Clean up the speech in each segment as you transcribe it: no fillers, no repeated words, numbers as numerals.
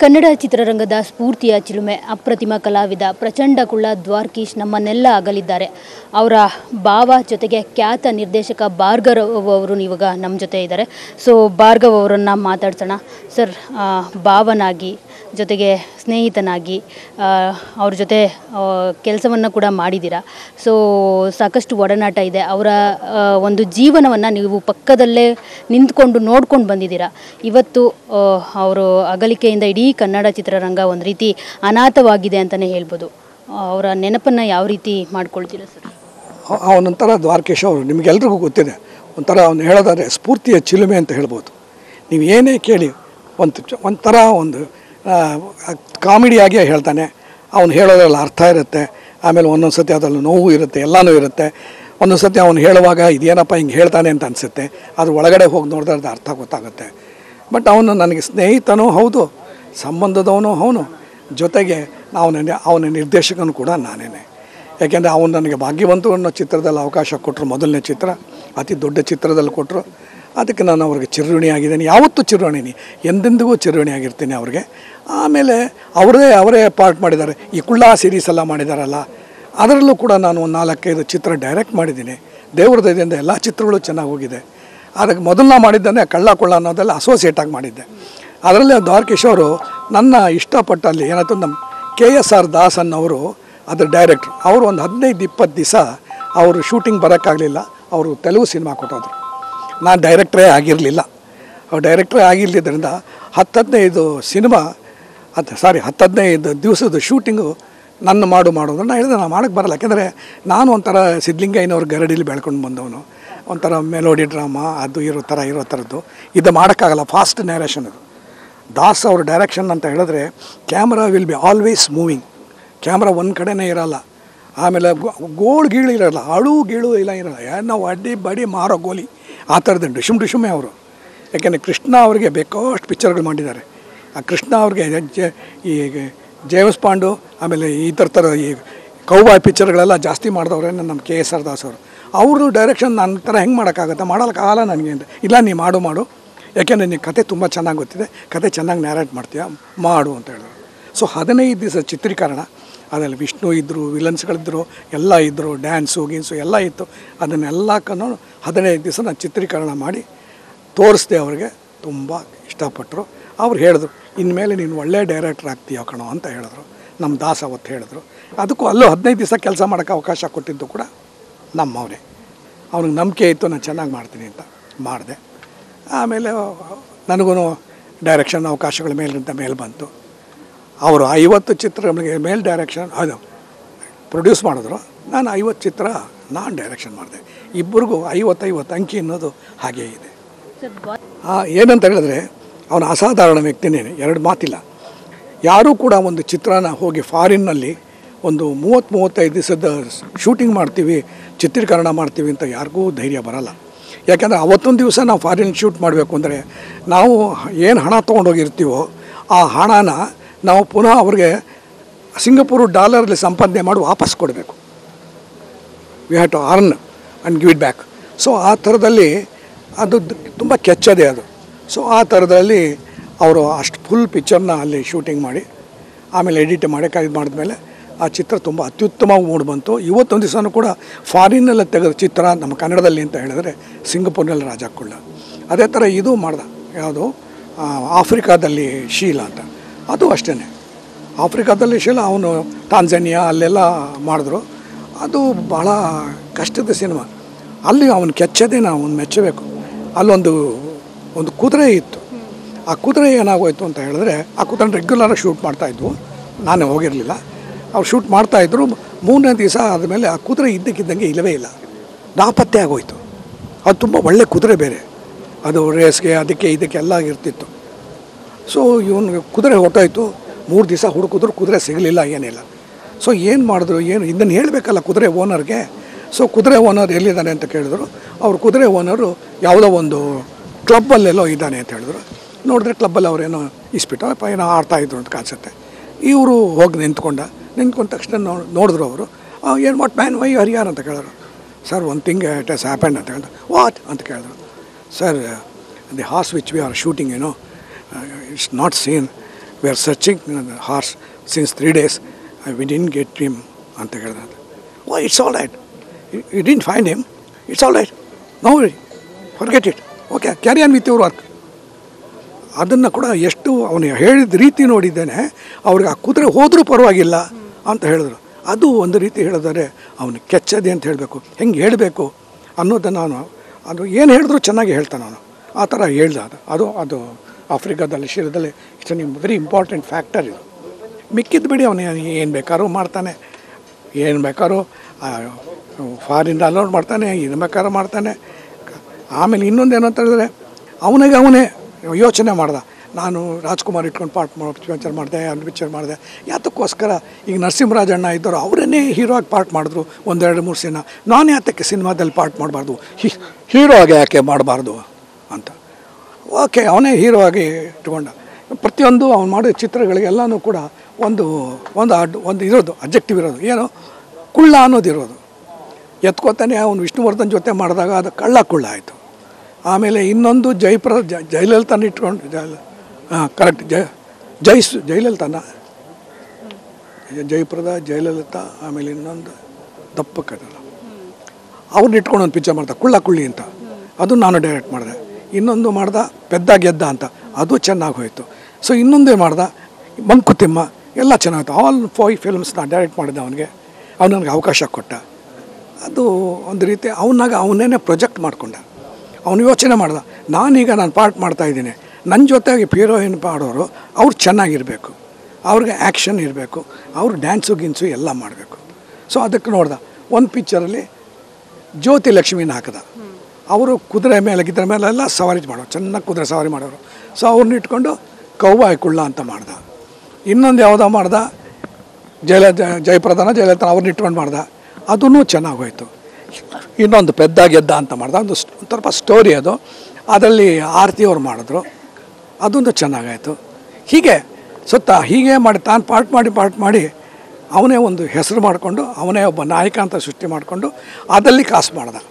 ಕನ್ನಡ ಚಿತ್ರರಂಗದ ಸ್ಫೂರ್ತಿಯ ಚಿಲುಮೆ ಅಪ್ರತಿಮ ಕಲಾವಿದ ಪ್ರಚಂಡ ಕುಳ್ಳ ದ್ವಾರಕೀಶ್ ನಮ್ಮನ್ನೆಲ್ಲ ಅಗಲಿದ್ದಾರೆ. ಅವರ ಭಾವ ಜೊತೆಗೆ ಖ್ಯಾತ ನಿರ್ದೇಶಕ ಭಾರ್ಗವ್ ಅವರು ಇವಾಗ ನಮ್ಮ ಜೊತೆ ಇದ್ದಾರೆ. ಸೊ ಭಾರ್ಗವ್ ಅವರನ್ನು ಮಾತಾಡ್ಸೋಣ. ಸರ್, ಭಾವನಾಗಿ ಜೊತೆಗೆ ಸ್ನೇಹಿತನಾಗಿ ಅವ್ರ ಜೊತೆ ಕೆಲಸವನ್ನು ಕೂಡ ಮಾಡಿದ್ದೀರಾ. ಸೊ ಸಾಕಷ್ಟು ಒಡನಾಟ ಇದೆ. ಅವರ ಒಂದು ಜೀವನವನ್ನು ನೀವು ಪಕ್ಕದಲ್ಲೇ ನಿಂತ್ಕೊಂಡು ನೋಡ್ಕೊಂಡು ಬಂದಿದ್ದೀರಾ. ಇವತ್ತು ಅವರು ಅಗಲಿಕೆಯಿಂದ ಇಡೀ ಕನ್ನಡ ಚಿತ್ರರಂಗ ಒಂದು ರೀತಿ ಅನಾಥವಾಗಿದೆ ಅಂತಲೇ ಹೇಳ್ಬೋದು. ಅವರ ನೆನಪನ್ನು ಯಾವ ರೀತಿ ಮಾಡ್ಕೊಳ್ತೀರಾ ಸರ್? ಅವನೊಂಥರ ದ್ವಾರಕೀಶ್ ಅವರು ನಿಮಗೆಲ್ರಿಗೂ ಗೊತ್ತಿದೆ. ಒಂಥರ ಅವನು ಹೇಳೋದಾದರೆ ಸ್ಫೂರ್ತಿಯ ಚಿಲುಮೆ ಅಂತ ಹೇಳ್ಬೋದು. ನೀವು ಏನೇ ಕೇಳಿ ಒಂಥರ ಒಂದು ಕಾಮಿಡಿಯಾಗಿಯೇ ಹೇಳ್ತಾನೆ. ಅವನು ಹೇಳೋದ್ರಲ್ಲಿ ಅರ್ಥ ಇರುತ್ತೆ. ಆಮೇಲೆ ಒಂದೊಂದು ಸತಿ ಅದರಲ್ಲಿ ನೋವು ಇರುತ್ತೆ, ಎಲ್ಲನೂ ಇರುತ್ತೆ. ಒಂದೊಂದು ಸತಿ ಅವನು ಹೇಳುವಾಗ ಇದೇನಪ್ಪ ಹಿಂಗೆ ಹೇಳ್ತಾನೆ ಅಂತ ಅನಿಸುತ್ತೆ. ಅದ್ರ ಒಳಗಡೆ ಹೋಗಿ ನೋಡಿದ್ರೆ ಅದು ಅರ್ಥ ಗೊತ್ತಾಗುತ್ತೆ. ಬಟ್ ಅವನು ನನಗೆ ಸ್ನೇಹಿತನೂ ಹೌದು, ಸಂಬಂಧದವನು ಅವನು, ಜೊತೆಗೆ ಅವನ ನಿರ್ದೇಶಕನು ಕೂಡ ನಾನೇನೆ. ಯಾಕೆಂದರೆ ಅವನು ನನಗೆ ಭಾಗ್ಯವಂತು ಅನ್ನೋ ಚಿತ್ರದಲ್ಲಿ ಅವಕಾಶ ಕೊಟ್ಟರು. ಮೊದಲನೇ ಚಿತ್ರ, ಅತಿ ದೊಡ್ಡ ಚಿತ್ರದಲ್ಲಿ ಕೊಟ್ಟರು. ಅದಕ್ಕೆ ನಾನು ಅವ್ರಿಗೆ ಚಿರಋಣಿಯಾಗಿದ್ದೀನಿ. ಯಾವತ್ತೂ ಚಿರಋಣಿನಿ, ಎಂದೆಂದಿಗೂ ಚಿರಋಣಿಯಾಗಿರ್ತೀನಿ ಅವ್ರಿಗೆ. ಆಮೇಲೆ ಅವರೇ ಪಾರ್ಟ್ ಮಾಡಿದ್ದಾರೆ. ಈ ಕುಳ್ಳ ಸೀರೀಸ್ ಎಲ್ಲ ಮಾಡಿದಾರಲ್ಲ, ಅದರಲ್ಲೂ ಕೂಡ ನಾನು ಒಂದು 4-5 ಚಿತ್ರ ಡೈರೆಕ್ಟ್ ಮಾಡಿದ್ದೀನಿ. ದೇವ್ರ ದಯದಿಂದ ಎಲ್ಲ ಚಿತ್ರಗಳು ಚೆನ್ನಾಗಿ ಹೋಗಿದೆ. ಅದಕ್ಕೆ ಮೊದಲನ್ನ ಮಾಡಿದ್ದಾನೆ ಕಳ್ಳ ಕುಳ್ಳ ಅನ್ನೋದೆಲ್ಲ ಅಸೋಸಿಯೇಟಾಗಿ ಮಾಡಿದ್ದೆ. ಅದರಲ್ಲಿ ದ್ವಾರಕೀಶ್ ಅವರು ನನ್ನ ಇಷ್ಟಪಟ್ಟಲ್ಲಿ ಏನಾಯ್ತು, ನಮ್ಮ KSR ದಾಸ್ ಅನ್ನೋರು ಅದ್ರ ಡೈರೆಕ್ಟ್ರು. ಅವರು ಒಂದು 15-20 ದಿವಸ ಅವರು ಶೂಟಿಂಗ್ ಬರೋಕ್ಕಾಗಲಿಲ್ಲ. ಅವರು ತೆಲುಗು ಸಿನಿಮಾ ಕೊಟ್ಟೋದ್ರು. ನಾನು ಡೈರೆಕ್ಟ್ರೇ ಆಗಿರಲಿಲ್ಲ. ಅವ್ರು ಡೈರೆಕ್ಟ್ರೇ ಆಗಿರಲಿದ್ದರಿಂದ 10-15 ಸಿನಿಮಾ 10-15 ದಿವಸದ ಶೂಟಿಂಗು ನನ್ನ ಮಾಡೋದು. ನಾನು ಹೇಳಿದೆ ನಾನು ಮಾಡೋಕ್ಕೆ ಬರಲ್ಲ. ಯಾಕೆಂದರೆ ನಾನು ಒಂಥರ ಸಿದ್ಧಲಿಂಗಯ್ಯನವ್ರ ಗರಡಿಲಿ ಬೆಳ್ಕೊಂಡು ಬಂದವನು. ಒಂಥರ ಮೆಲೋಡಿ ಡ್ರಾಮಾ ಅದು ಇರೋ ಥರದ್ದು ಇದು ಮಾಡೋಕ್ಕಾಗಲ್ಲ. ಫಾಸ್ಟ್ ನ್ಯಾರೇಷನ್ ಅದು. ದಾಸ್ ಅವ್ರ ಡೈರೆಕ್ಷನ್ ಅಂತ ಹೇಳಿದ್ರೆ camera will be always moving. Camera ಒಂದು ಕಡೆನೇ ಇರೋಲ್ಲ. ಆಮೇಲೆ ಗೀಳು ಇರೋಲ್ಲ, ಗೀಳು ಇಲ್ಲ ಇರೋಲ್ಲ. ನಾವು ಅಡ್ಡಿ ಬಡಿ ಮಾರೋ ಗೋಲಿ ಆ ಥರದ್ದು ಡಿಶುಮೆ ಅವರು. ಯಾಕೆಂದರೆ ಕೃಷ್ಣ ಅವ್ರಿಗೆ ಬೇಕಷ್ಟು ಪಿಕ್ಚರ್ಗಳು ಮಾಡಿದ್ದಾರೆ. ಆ ಕೃಷ್ಣ ಅವ್ರಿಗೆ ಈ ಜೇಮ್ಸ್ ಬಾಂಡು ಆಮೇಲೆ ಈ ಥರ ಈ ಕೌಬಾಯ್ ಪಿಕ್ಚರ್ಗಳೆಲ್ಲ ಜಾಸ್ತಿ ಮಾಡಿದವ್ರೆ ನಮ್ಮ KSR ದಾಸ್ ಅವರು. ಅವ್ರದ್ದು ಡೈರೆಕ್ಷನ್ ನನ್ನ ಥರ ಹೆಂಗೆ ಮಾಡೋಕ್ಕಾಗತ್ತೆ, ಮಾಡೋಕ್ಕಾಗಲ್ಲ ನನಗೆ ಅಂತ. ಇಲ್ಲ ನೀ ಮಾಡು, ಯಾಕೆಂದರೆ ನೀನು ಕತೆ ತುಂಬ ಚೆನ್ನಾಗಿ ಗೊತ್ತಿದೆ, ಕತೆ ಚೆನ್ನಾಗಿ ನ್ಯಾರೇಟ್ ಮಾಡ್ತೀಯ, ಮಾಡು ಅಂತ ಹೇಳಿದ್ರು. ಸೊ 15 ದಿವಸ ಚಿತ್ರೀಕರಣ. ಅದರಲ್ಲಿ ವಿಷ್ಣು ಇದ್ದರು, ವಿಲನ್ಸ್ಗಳಿದ್ದರು, ಎಲ್ಲ ಇದ್ದರು, ಡ್ಯಾನ್ಸು ಗೀನ್ಸು ಎಲ್ಲ ಇತ್ತು. ಅದನ್ನೆಲ್ಲಕ್ಕೂ 15 ದಿವಸ ನಾನು ಚಿತ್ರೀಕರಣ ಮಾಡಿ ತೋರಿಸ್ದೆ. ಅವ್ರಿಗೆ ತುಂಬ ಇಷ್ಟಪಟ್ಟರು. ಅವ್ರು ಹೇಳಿದ್ರು, ಇನ್ಮೇಲೆ ನೀನು ಒಳ್ಳೆ ಡೈರೆಕ್ಟ್ರ್ ಆಗ್ತೀಯ ಕಣೋ ಅಂತ ಹೇಳಿದ್ರು. ನಮ್ಮ ದಾಸ್ ಅವತ್ತು ಹೇಳಿದ್ರು. ಅದಕ್ಕೂ ಅಲ್ಲೂ 15 ದಿವಸ ಕೆಲಸ ಮಾಡೋಕ್ಕೆ ಅವಕಾಶ ಕೊಟ್ಟಿದ್ದು ಕೂಡ ನಮ್ಮವರೇ. ಅವ್ನಿಗೆ ನಂಬಿಕೆ ಇತ್ತು ನಾನು ಚೆನ್ನಾಗಿ ಮಾಡ್ತೀನಿ ಅಂತ ಮಾಡಿದೆ. ಆಮೇಲೆ ನನಗೂ ಡೈರೆಕ್ಷನ್ ಅವಕಾಶಗಳ ಮೇಲೆ ಬಂತು. ಅವರು 50 ಚಿತ್ರಗಳಿಗೆ ಮೇಲೆ ಡೈರೆಕ್ಷನ್ ಅದು ಪ್ರೊಡ್ಯೂಸ್ ಮಾಡಿದ್ರು. ನಾನು 50 ಚಿತ್ರ ನಾನು ಡೈರೆಕ್ಷನ್ ಮಾಡಿದೆ. ಇಬ್ಬರಿಗೂ 50 ಅಂಕಿ ಅನ್ನೋದು ಹಾಗೇ ಇದೆ. ಏನಂತ ಹೇಳಿದ್ರೆ ಅವನು ಅಸಾಧಾರಣ ವ್ಯಕ್ತಿನೇ, 2 ಮಾತಿಲ್ಲ. ಯಾರೂ ಕೂಡ ಒಂದು ಚಿತ್ರನ ಹೋಗಿ ಫಾರಿನ್ನಲ್ಲಿ ಒಂದು 30-35 ದಿವಸದ ಶೂಟಿಂಗ್ ಮಾಡ್ತೀವಿ, ಚಿತ್ರೀಕರಣ ಮಾಡ್ತೀವಿ ಅಂತ ಯಾರಿಗೂ ಧೈರ್ಯ ಬರೋಲ್ಲ. ಯಾಕೆಂದರೆ ಅವತ್ತೊಂದು ದಿವಸ ನಾವು ಫಾರಿನ್ ಶೂಟ್ ಮಾಡಬೇಕು ಅಂದರೆ ನಾವು ಏನು ಹಣ ತೊಗೊಂಡೋಗಿರ್ತೀವೋ ಆ ಹಣನ ನಾವು ಪುನಃ ಅವ್ರಿಗೆ ಸಿಂಗಪೂರು ಡಾಲರಲ್ಲಿ ಸಂಪಾದನೆ ಮಾಡಿ ವಾಪಸ್ ಕೊಡಬೇಕು. We have to earn and give it back. So ಆ ಥರದಲ್ಲಿ ಅದು ತುಂಬ ಕೆಚ್ಚದೆ ಅದು. ಸೊ ಆ ಥರದಲ್ಲಿ ಅವರು ಅಷ್ಟು ಫುಲ್ ಪಿಕ್ಚರ್ನ ಅಲ್ಲಿ ಶೂಟಿಂಗ್ ಮಾಡಿ ಆಮೇಲೆ ಎಡಿಟ್ ಮಾಡೋಕ್ಕೆ ಮಾಡಿದ್ಮೇಲೆ ಆ ಚಿತ್ರ ತುಂಬ ಅತ್ಯುತ್ತಮವಾಗಿ ಮೂಡಿಬಂತು. ಇವತ್ತೊಂದು ದಿವಸನೂ ಕೂಡ ಫಾರಿನಲ್ಲಿ ತೆಗೆದ ಚಿತ್ರ ನಮ್ಮ ಕನ್ನಡದಲ್ಲಿ ಅಂತ ಹೇಳಿದ್ರೆ ಸಿಂಗಪೂರ್ನಲ್ಲಿ ರಾಜ ಕುಳ್ಳ. ಅದೇ ಥರ ಇದು ಮಾಡ್ದ, ಯಾವುದು ಆಫ್ರಿಕಾದಲ್ಲಿ ಶೀಲಾ ಅಂತ, ಅದು ಅಷ್ಟೇ. ಆಫ್ರಿಕಾದಲ್ಲಿ ಶೀಲಾ ಅವನು ತಾಂಜಾನಿಯಾ ಅಲ್ಲೆಲ್ಲ ಮಾಡಿದ್ರು. ಅದು ಭಾಳ ಕಷ್ಟದ ಸಿನಿಮಾ. ಅಲ್ಲಿ ಅವನು ಕೆಚ್ಚದೇ ನಾವು ಒಂದು ಮೆಚ್ಚಬೇಕು. ಅಲ್ಲೊಂದು ಕುದುರೆ ಇತ್ತು. ಆ ಕುದುರೆ ಏನಾಗೋಯ್ತು ಅಂತ ಹೇಳಿದ್ರೆ ಆ ಕುದುರೆ ರೆಗ್ಯುಲರಾಗಿ ಶೂಟ್ ಮಾಡ್ತಾಯಿದ್ವು. ನಾನೇ ಹೋಗಿರಲಿಲ್ಲ. ಅವ್ರು ಶೂಟ್ ಮಾಡ್ತಾಯಿದ್ರು. 3ನೇ ದಿವಸ ಆದಮೇಲೆ ಆ ಕುದುರೆ ಇದ್ದಕ್ಕಿದ್ದಂಗೆ ಇಲ್ಲವೇ ಇಲ್ಲ, ನಾಪತ್ತೆ ಆಗೋಯ್ತು. ಅದು ತುಂಬ ಒಳ್ಳೆ ಕುದುರೆ ಬೇರೆ, ಅದು ರೇಸ್ಗೆ ಅದಕ್ಕೆ ಇದಕ್ಕೆಲ್ಲ ಇರ್ತಿತ್ತು. ಸೊ ಇವನು ಕುದುರೆ ಹೊಟ್ಟೋಯ್ತು. 3 ದಿವಸ ಹುಡುಕಿದ್ರು ಕುದುರೆ ಸಿಗಲಿಲ್ಲ, ಏನಿಲ್ಲ. ಸೊ ಏನು ಮಾಡಿದ್ರು, ಇದನ್ನು ಹೇಳಬೇಕಲ್ಲ ಕುದುರೆ ಓನರ್ಗೆ. ಸೊ ಕುದುರೆ ಓನರ್ ಎಲ್ಲಿದ್ದಾನೆ ಅಂತ ಕೇಳಿದ್ರು. ಅವ್ರು ಕುದುರೆ ಓನರು ಯಾವುದೋ ಒಂದು ಕ್ಲಬ್ಬಲ್ಲೆಲ್ಲೋ ಇದ್ದಾನೆ ಅಂತ ಹೇಳಿದ್ರು. ನೋಡಿದ್ರೆ ಕ್ಲಬ್ಬಲ್ಲಿ ಅವರೇನೋ ಇಸ್ಬಿಟ್ಟು ಏನೋ ಆಡ್ತಾಯಿದ್ರು ಅಂತ ಕಾಣಿಸುತ್ತೆ. ಇವರು ಹೋಗಿ ನಿಂತ್ಕೊಂಡ ತಕ್ಷಣ ನೋಡಿದ್ರು ಅವರು. ಏನು ವಾಟ್ ಮ್ಯಾನ್ ವೈ ಆರ್ ಯಾರ್ ಅಂತ ಕೇಳಿದ್ರು. Sir one thing it has happened ಅಂತ ಹೇಳಿದ್ರು. ವಾಟ್ ಅಂತ ಕೇಳಿದ್ರು. Sir the horse which we are shooting it's not seen we are searching horse since 3 days we didn't get him ಅಂತ ಹೇಳಿದ. Oh it's all right, you didn't find him, it's all right, no forget it, okay carry on with your work. ಅದನ್ನು ಕೂಡ ಎಷ್ಟು ಅವನು ಹೇಳಿದ ರೀತಿ ನೋಡಿದ್ದೇನೆ, ಅವ್ರಿಗೆ ಆ ಕುದುರೆ ಹೋದರೂ ಪರವಾಗಿಲ್ಲ ಅಂತ ಹೇಳಿದ್ರು. ಅದು ಒಂದು ರೀತಿ ಹೇಳಿದರೆ ಅವನು ಕೆಚ್ಚದೆ ಅಂತ ಹೇಳಬೇಕು, ಹೆಂಗೆ ಹೇಳಬೇಕು ಅನ್ನೋದನ್ನು ನಾನು ಅದು ಏನು ಹೇಳಿದ್ರು ಚೆನ್ನಾಗಿ ಹೇಳ್ತಾನೆ ಅವನು, ಆ ಥರ ಹೇಳ್ದ. ಅದು ಆಫ್ರಿಕಾದಲ್ಲಿ ಶಿರದಲ್ಲಿ ಇಟ್ಸ್ ವೆರಿ ಇಂಪಾರ್ಟೆಂಟ್ ಫ್ಯಾಕ್ಟರ್ ಇದು. ಮಿಕ್ಕಿದ್ದು ಬಿಡಿ, ಅವನು ಏನು ಬೇಕಾದ್ರೂ ಮಾಡ್ತಾನೆ, ಏನು ಬೇಕಾದ್ರೂ ಫಾರಿನ್ ಅಲೋಡ್ ಮಾಡ್ತಾನೆ, ಏನು ಬೇಕಾದ್ರೂ ಮಾಡ್ತಾನೆ. ಆಮೇಲೆ ಇನ್ನೊಂದೇನು ಅಂತ ಹೇಳಿದ್ರೆ ಅವನೇ ಯೋಚನೆ ಮಾಡ್ದೆ, ನಾನು ರಾಜ್ಕುಮಾರ್ ಇಟ್ಕೊಂಡು ಪಿಕ್ಚರ್ ಮಾಡಿದೆ, ಅದು ಪಿಕ್ಚರ್ ಮಾಡಿದೆ, ಯಾತಕ್ಕೋಸ್ಕರ ಈಗ ನರಸಿಂಹರಾಜಣ್ಣ ಇದ್ದರು ಅವರನ್ನೇ ಹೀರೋ ಆಗಿ ಪಾರ್ಟ್ ಮಾಡಿದ್ರು 1-2-3 ಸಿನಿಮಾ, ನಾನು ಯಾತಕ್ಕೆ ಸಿನಿಮಾದಲ್ಲಿ ಪಾರ್ಟ್ ಮಾಡಬಾರ್ದು, ಹೀರೋ ಆಗಿ ಯಾಕೆ ಮಾಡಬಾರ್ದು ಅಂತ. ಓಕೆ, ಅವನೇ ಹೀರೋ ಆಗಿ ಇಟ್ಕೊಂಡ. ಪ್ರತಿಯೊಂದು ಅವ್ನು ಮಾಡೋ ಚಿತ್ರಗಳಿಗೆಲ್ಲನೂ ಕೂಡ ಒಂದು ಇರೋದು ಅಬ್ಜೆಕ್ಟಿವ್ ಇರೋದು, ಏನು ಕುಳ್ಳ ಅನ್ನೋದಿರೋದು. ಎತ್ಕೋತಾನೆ ಅವನು ವಿಷ್ಣುವರ್ಧನ್ ಜೊತೆ ಮಾಡಿದಾಗ ಅದು ಕುಳ್ಳ ಆಯಿತು. ಆಮೇಲೆ ಇನ್ನೊಂದು ಜಯಲಲಿತಾನ ಇಟ್ಕೊಂಡು ಕರೆಕ್ಟ್ ಜಯಲಲಿತಾನ ಜಯಪ್ರದ ಜಯಲಲಿತಾ, ಆಮೇಲೆ ಇನ್ನೊಂದು ದಪ್ಪಕ್ಕದಲ್ಲ, ಅವ್ರನ್ನ ಇಟ್ಕೊಂಡು ಒಂದು ಪಿಕ್ಚರ್ ಮಾಡ್ದೆ ಕುಳ್ಳಿ ಅಂತ, ಅದು ನಾನು ಡೈರೆಕ್ಟ್ ಮಾಡಿದೆ. ಇನ್ನೊಂದು ಮಾಡ್ದೆ ಪೆದ್ದ ಗೆದ್ದ ಅಂತ, ಅದು ಚೆನ್ನಾಗಿ ಹೋಯಿತು. ಸೊ ಇನ್ನೊಂದೇ ಮಾಡ್ದೆ ಮಂಕುತಿಮ್ಮ, ಎಲ್ಲ ಚೆನ್ನಾಗಿತ್ತು. ಆಲ್ 5 films ನಾನು ಡೈರೆಕ್ಟ್ ಮಾಡಿದ್ದೆ ಅವನಿಗೆ. ಅವ್ನು ನನಗೆ ಅವಕಾಶ ಕೊಟ್ಟ. ಅದು ಒಂದು ರೀತಿ ಅವನ್ನೇ ಪ್ರೊಜೆಕ್ಟ್ ಮಾಡಿಕೊಂಡೆ. ಅವನು ಯೋಚನೆ ಮಾಡ್ದೆ, ನಾನೀಗ ನಾನು ಪಾರ್ಟ್ ಮಾಡ್ತಾಯಿದ್ದೀನಿ, ನನ್ನ ಜೊತೆಗೆ ಹೀರೋಯಿನ್ ಮಾಡೋರು ಅವ್ರು ಚೆನ್ನಾಗಿರಬೇಕು, ಅವ್ರಿಗೆ ಆ್ಯಕ್ಷನ್ ಇರಬೇಕು, ಅವ್ರು ಡ್ಯಾನ್ಸು ಎಲ್ಲ ಮಾಡಬೇಕು. ಸೊ ಅದಕ್ಕೆ ನೋಡ್ದೆ ಒಂದು ಪಿಕ್ಚರಲ್ಲಿ ಜ್ಯೋತಿ ಲಕ್ಷ್ಮಿನ ಹಾಕಿದ. ಅವರು ಕುದುರೆ ಮೇಲೆ ಮೇಲೆಲ್ಲ ಸವಾರಿ ಮಾಡೋರು, ಚೆನ್ನಾಗಿ ಕುದುರೆ ಸವಾರಿ ಮಾಡೋರು. ಸೊ ಅವ್ರನ್ನ ಇಟ್ಕೊಂಡು ಕೌಬಾಯ್ ಕುಳ್ಳ ಅಂತ ಮಾಡ್ದೆ. ಇನ್ನೊಂದು ಯಾವುದೋ ಮಾಡ್ದೆ ಜಯಪ್ರಧಾನ ಜಯಲಲಿತಾ, ಅವ್ರನ್ನ ಇಟ್ಕೊಂಡು ಮಾಡ್ದೆ, ಅದೂ ಚೆನ್ನಾಗಿ ಹೋಯಿತು. ಇನ್ನೊಂದು ಪೆದ್ದ ಗೆದ್ದ ಅಂತ ಮಾಡ್ದೆ, ಒಂದು ಸ್ವಲ್ಪ ಸ್ಟೋರಿ ಅದು, ಅದರಲ್ಲಿ ಆರತಿ ಅವ್ರು ಮಾಡಿದ್ರು, ಅದೊಂದು ಚೆನ್ನಾಗಾಯಿತು. ಹೀಗೆ ಮಾಡಿ ತಾನು ಪಾರ್ಟ್ ಮಾಡಿ ಅವನೇ ಒಂದು ಹೆಸರು ಮಾಡಿಕೊಂಡು ಅವನೇ ಒಬ್ಬ ನಾಯಕ ಅಂತ ಸೃಷ್ಟಿ ಮಾಡಿಕೊಂಡು ಅದಲ್ಲಿ ಕಾಸು ಮಾಡ್ದೆ.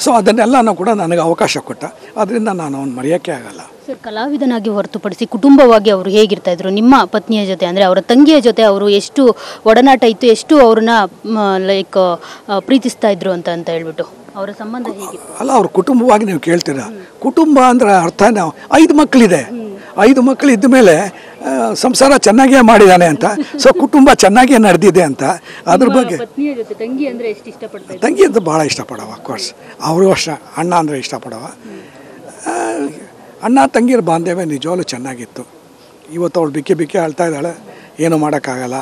ಸೊ ಅದನ್ನೆಲ್ಲನೂ ಕೂಡ ನನಗೆ ಅವಕಾಶ ಕೊಟ್ಟ, ಅದರಿಂದ ನಾನು ಅವನು ಮರೆಯೋಕ್ಕೆ ಆಗಲ್ಲ. ಸರ್, ಕಲಾವಿದನಾಗಿ ಹೊರತುಪಡಿಸಿ ಕುಟುಂಬವಾಗಿ ಅವರು ಹೇಗಿರ್ತಾಯಿದ್ರು? ನಿಮ್ಮ ಪತ್ನಿಯ ಜೊತೆ ಅಂದರೆ ಅವರ ತಂಗಿಯ ಜೊತೆ ಅವರು ಎಷ್ಟು ಒಡನಾಟ ಇತ್ತು, ಎಷ್ಟು ಅವ್ರನ್ನ ಪ್ರೀತಿಸ್ತಾ ಇದ್ರು ಅಂತ ಹೇಳ್ಬಿಟ್ಟು ಅವರ ಸಂಬಂಧ ಹೇಗಿತ್ತು? ಅಲ್ಲ, ಅವ್ರ ಕುಟುಂಬವಾಗಿ ನೀವು ಕೇಳ್ತೀರಾ, ಕುಟುಂಬ ಅಂದರೆ ಅರ್ಥ ನಾವು 5 ಮಕ್ಕಳಿದೆ, 5 ಮಕ್ಕಳು ಇದ್ದ ಮೇಲೆ ಸಂಸಾರ ಚೆನ್ನಾಗೇ ಮಾಡಿದ್ದಾನೆ ಅಂತ. ಸೊ ಕುಟುಂಬ ಚೆನ್ನಾಗೇ ನಡೆದಿದೆ ಅಂತ. ಅದ್ರ ಬಗ್ಗೆ ತಂಗಿ ಅಂದರೆ ಎಷ್ಟು ಇಷ್ಟಪಡ್ತಾರೆ? ತಂಗಿ ಅಂತ ಭಾಳ ಇಷ್ಟಪಡವ, ಅಫ್ಕೋರ್ಸ್. ಅವರು ಅಷ್ಟೇ, ಅಣ್ಣ ಅಂದರೆ ಇಷ್ಟಪಡವ. ಅಣ್ಣ ತಂಗಿರ ಬಾಂಧವ್ಯ ನಿಜವಾಗ್ಲೂ ಚೆನ್ನಾಗಿತ್ತು. ಇವತ್ತು ಅವಳು ಬಿಕ್ಕಿ ಹೇಳ್ತಾ ಇದ್ದಾಳೆ, ಏನೂ ಮಾಡೋಕ್ಕಾಗಲ್ಲ,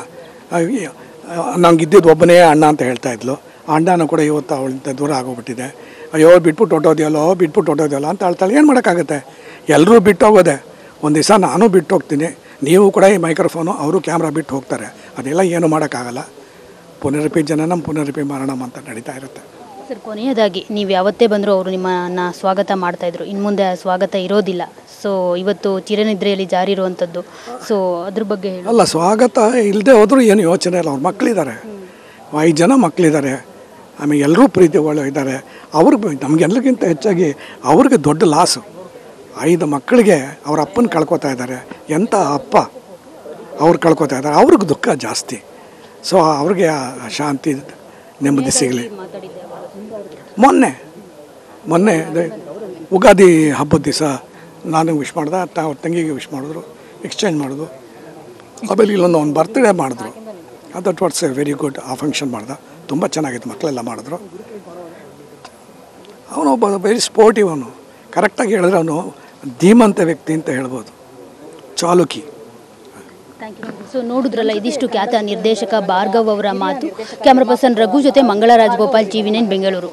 ನಂಗಿದ್ದಿದ್ದು ಒಬ್ಬನೇ ಅಣ್ಣ ಅಂತ ಹೇಳ್ತಾ ಇದ್ಲು. ಆ ಅಣ್ಣನೂ ಕೂಡ ಇವತ್ತು ಅವಳಿಂದ ದೂರ ಆಗೋಗ್ಬಿಟ್ಟಿದೆ. ಅಯ್ಯೋ ಬಿಟ್ಬಿಟ್ಟು ಹೊಟ್ಟೋದ್ಯಲ್ಲ ಅಂತ ಹೇಳ್ತಾಳೆ. ಏನು ಮಾಡೋಕ್ಕಾಗುತ್ತೆ, ಎಲ್ಲರೂ ಬಿಟ್ಟು ಹೋಗೋದೆ. ಒಂದು ದಿವಸ ನಾನು ಬಿಟ್ಟು ಹೋಗ್ತೀನಿ, ನೀವು ಕೂಡ ಈ ಮೈಕ್ರೋಫೋನು, ಅವರು ಕ್ಯಾಮ್ರಾ ಬಿಟ್ಟು ಹೋಗ್ತಾರೆ. ಅದೆಲ್ಲ ಏನು ಮಾಡೋಕ್ಕಾಗಲ್ಲ. ಪುನರಪಿ ಜನನಂ ಪುನರಪಿ ಮರಣಂ ಅಂತ ನಡೀತಾ ಇರುತ್ತೆ. ಸರ್, ಕೊನೆಯದಾಗಿ ನೀವು ಯಾವತ್ತೇ ಬಂದರೂ ಅವರು ನಿಮ್ಮನ್ನು ಸ್ವಾಗತ ಮಾಡ್ತಾಯಿದ್ರು, ಇನ್ನು ಮುಂದೆ ಆ ಸ್ವಾಗತ ಇರೋದಿಲ್ಲ. ಸೊ ಇವತ್ತು ಚಿರನಿದ್ರೆಯಲ್ಲಿ ಜಾರಿ ಇರುವಂಥದ್ದು, ಸೊ ಅದ್ರ ಬಗ್ಗೆ ಹೇಳಿ. ಅಲ್ಲ, ಸ್ವಾಗತ ಇಲ್ಲದೆ ಹೋದರೂ ಏನು ಯೋಚನೆ ಇಲ್ಲ. ಅವ್ರ ಮಕ್ಕಳಿದ್ದಾರೆ, 5 ಜನ ಮಕ್ಕಳಿದ್ದಾರೆ, ಆಮೇಲೆ ಎಲ್ಲರೂ ಪ್ರೀತಿಗಳು ಇದ್ದಾರೆ. ಅವ್ರಿಗೆ ನಮಗೆಲ್ಲರಿಗಿಂತ ಹೆಚ್ಚಾಗಿ ಅವ್ರಿಗೆ ದೊಡ್ಡ ಲಾಸು. 5 ಮಕ್ಕಳಿಗೆ ಅವ್ರ ಅಪ್ಪನ ಕಳ್ಕೊತಾ ಇದ್ದಾರೆ. ಎಂಥ ಅಪ್ಪ, ಅವ್ರು ಕಳ್ಕೊತಾ ಇದ್ದಾರೆ, ಅವ್ರಿಗೆ ದುಃಖ ಜಾಸ್ತಿ. ಸೊ ಅವ್ರಿಗೆ ಶಾಂತಿ ನೆಮ್ಮದಿ ಸಿಗಲಿ. ಮೊನ್ನೆ ಉಗಾದಿ ಹಬ್ಬದ ದಿವಸ ನಾನು ವಿಶ್ ಮಾಡ್ದೆ, ಅವ್ರ ತಂಗಿಗೆ ವಿಶ್ ಮಾಡಿದ್ರು, ಎಕ್ಸ್ಚೇಂಜ್ ಮಾಡಿದ್ರು. ಆಮೇಲೆ ಇಲ್ಲೊಂದು ಅವ್ನು ಬರ್ತ್ಡೇ ಮಾಡಿದ್ರು, that what's A very good. ಆ ಫಂಕ್ಷನ್ ಮಾಡ್ದೆ, ತುಂಬ ಚೆನ್ನಾಗಿತ್ತು, ಮಕ್ಕಳೆಲ್ಲ ಮಾಡಿದ್ರು. ಅವನು ಒಬ್ಬ ವೆರಿ ಸ್ಪೋರ್ಟಿವ್. ಅವನು ಕರೆಕ್ಟಾಗಿ ಹೇಳಿದ್ರೆ ಅವನು ಧೀಮಂತ ವ್ಯಕ್ತಿ ಅಂತ ಹೇಳ್ಬೋದು, ಚಾಲುಕಿ. Thank you. ಸೊ ನೋಡಿದ್ರಲ್ಲ, ಇದಿಷ್ಟು ಖ್ಯಾತ ನಿರ್ದೇಶಕ ಭಾರ್ಗವ್ ಅವರ ಮಾತು. ಕ್ಯಾಮ್ರಾ ಪರ್ಸನ್ ರಘು ಜೊತೆ ಮಂಗಳ ರಾಜಗೋಪಾಲ್, TV9 ಬೆಂಗಳೂರು.